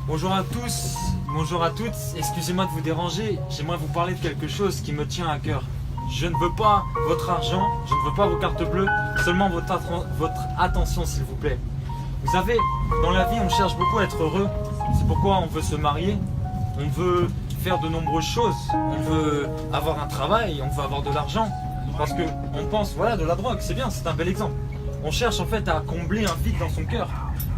Bonjour à tous, bonjour à toutes, excusez-moi de vous déranger, j'aimerais vous parler de quelque chose qui me tient à cœur. Je ne veux pas votre argent, je ne veux pas vos cartes bleues, seulement votre attention s'il vous plaît. Vous savez, dans la vie on cherche beaucoup à être heureux, c'est pourquoi on veut se marier, on veut faire de nombreuses choses, on veut avoir un travail, on veut avoir de l'argent, parce que on pense, voilà, de la drogue, c'est bien, c'est un bel exemple. On cherche en fait à combler un vide dans son cœur.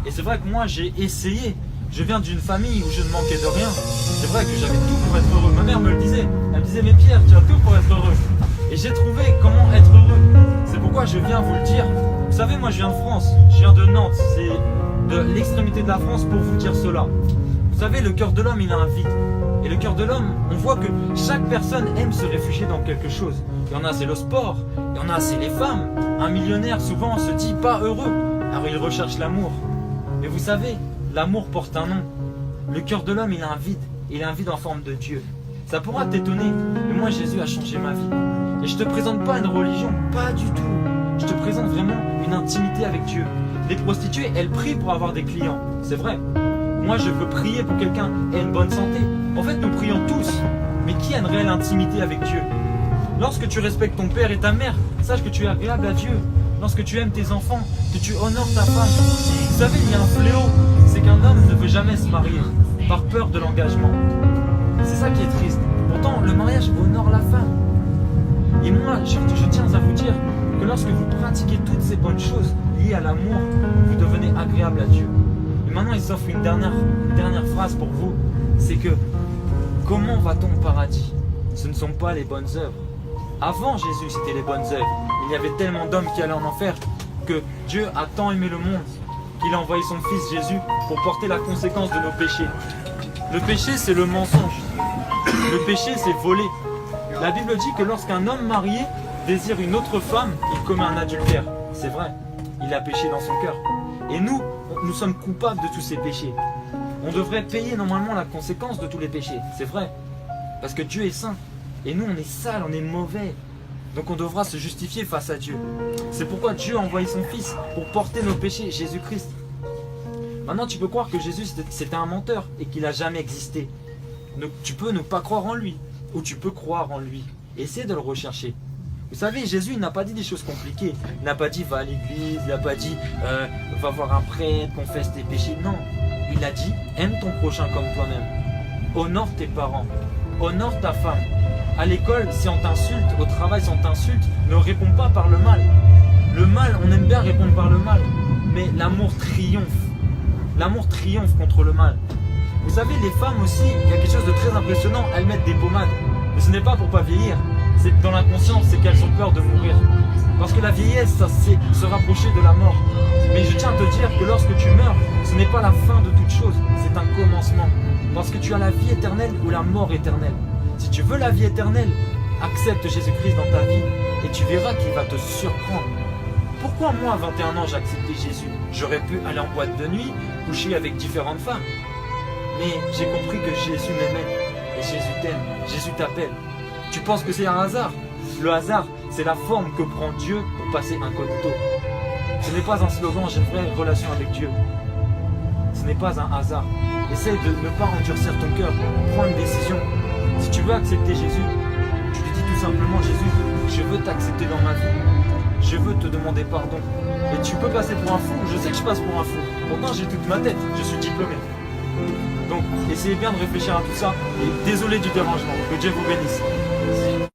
Et c'est vrai que moi j'ai essayé. Je viens d'une famille où je ne manquais de rien. C'est vrai que j'avais tout pour être heureux. Ma mère me le disait. Elle me disait, mais Pierre, tu as tout pour être heureux. Et j'ai trouvé comment être heureux. C'est pourquoi je viens vous le dire. Vous savez, moi je viens de France. Je viens de Nantes. C'est de l'extrémité de la France pour vous dire cela. Vous savez, le cœur de l'homme, il a un vide. Et le cœur de l'homme, on voit que chaque personne aime se réfugier dans quelque chose. Il y en a, c'est le sport. Il y en a, c'est les femmes. Un millionnaire, souvent, se dit pas heureux. Alors il recherche l'amour. Mais vous savez, l'amour porte un nom. Le cœur de l'homme, il a un vide. Il a un vide en forme de Dieu. Ça pourra t'étonner, mais moi, Jésus a changé ma vie. Et je te présente pas une religion, pas du tout. Je te présente vraiment une intimité avec Dieu. Les prostituées, elles prient pour avoir des clients. C'est vrai. Moi, je veux prier pour que quelqu'un ait une bonne santé. En fait, nous prions tous. Mais qui a une réelle intimité avec Dieu? Lorsque tu respectes ton père et ta mère, sache que tu es agréable à Dieu. Lorsque tu aimes tes enfants, que tu honores ta femme. Vous savez, il y a un fléau, c'est qu'un homme ne veut jamais se marier, par peur de l'engagement. C'est ça qui est triste. Pourtant, le mariage honore la femme. Et moi, je tiens à vous dire que lorsque vous pratiquez toutes ces bonnes choses liées à l'amour, vous devenez agréable à Dieu. Et maintenant, il s'offre une dernière phrase pour vous, c'est que comment va-t-on au paradis? Ce ne sont pas les bonnes œuvres. Avant Jésus, c'était les bonnes œuvres. Il y avait tellement d'hommes qui allaient en enfer que Dieu a tant aimé le monde qu'il a envoyé son fils Jésus pour porter la conséquence de nos péchés. Le péché, c'est le mensonge. Le péché, c'est voler. La Bible dit que lorsqu'un homme marié désire une autre femme, il commet un adultère. C'est vrai, il a péché dans son cœur. Et nous sommes coupables de tous ces péchés. On devrait payer normalement la conséquence de tous les péchés. C'est vrai, parce que Dieu est saint. Et nous, on est sales, on est mauvais. Donc on devra se justifier face à Dieu. C'est pourquoi Dieu a envoyé son Fils pour porter nos péchés, Jésus-Christ. Maintenant, tu peux croire que Jésus, c'était un menteur et qu'il n'a jamais existé. Donc, tu peux ne pas croire en lui, ou tu peux croire en lui. Essaie de le rechercher. Vous savez, Jésus, il n'a pas dit des choses compliquées. Il n'a pas dit, va à l'église, il n'a pas dit, va voir un prêtre, confesse tes péchés. Non, il a dit, aime ton prochain comme toi-même. Honore tes parents, honore ta femme. À l'école, si on t'insulte, au travail, si on t'insulte, ne réponds pas par le mal. Le mal, on aime bien répondre par le mal, mais l'amour triomphe. L'amour triomphe contre le mal. Vous savez, les femmes aussi, il y a quelque chose de très impressionnant, elles mettent des pommades. Mais ce n'est pas pour pas vieillir, c'est dans l'inconscience, c'est qu'elles ont peur de mourir. Parce que la vieillesse, ça c'est se rapprocher de la mort. Mais je tiens à te dire que lorsque tu meurs, ce n'est pas la fin de toute chose, c'est un commencement. Parce que tu as la vie éternelle ou la mort éternelle. Si tu veux la vie éternelle, accepte Jésus-Christ dans ta vie et tu verras qu'il va te surprendre. Pourquoi moi, à 21 ans, j'ai accepté Jésus? J'aurais pu aller en boîte de nuit, coucher avec différentes femmes. Mais j'ai compris que Jésus m'aimait et Jésus t'aime, Jésus t'appelle. Tu penses que c'est un hasard? Le hasard, c'est la forme que prend Dieu pour passer incognito. Ce n'est pas un slogan, j'ai une vraie relation avec Dieu. Ce n'est pas un hasard. Essaye de ne pas endurcir ton cœur, prends une décision. Si tu veux accepter Jésus, tu lui dis tout simplement, Jésus, je veux t'accepter dans ma vie. Je veux te demander pardon. Et tu peux passer pour un fou, je sais que je passe pour un fou. Pourtant j'ai toute ma tête, je suis diplômé. Donc essayez bien de réfléchir à tout ça. Et désolé du dérangement, que Dieu vous bénisse.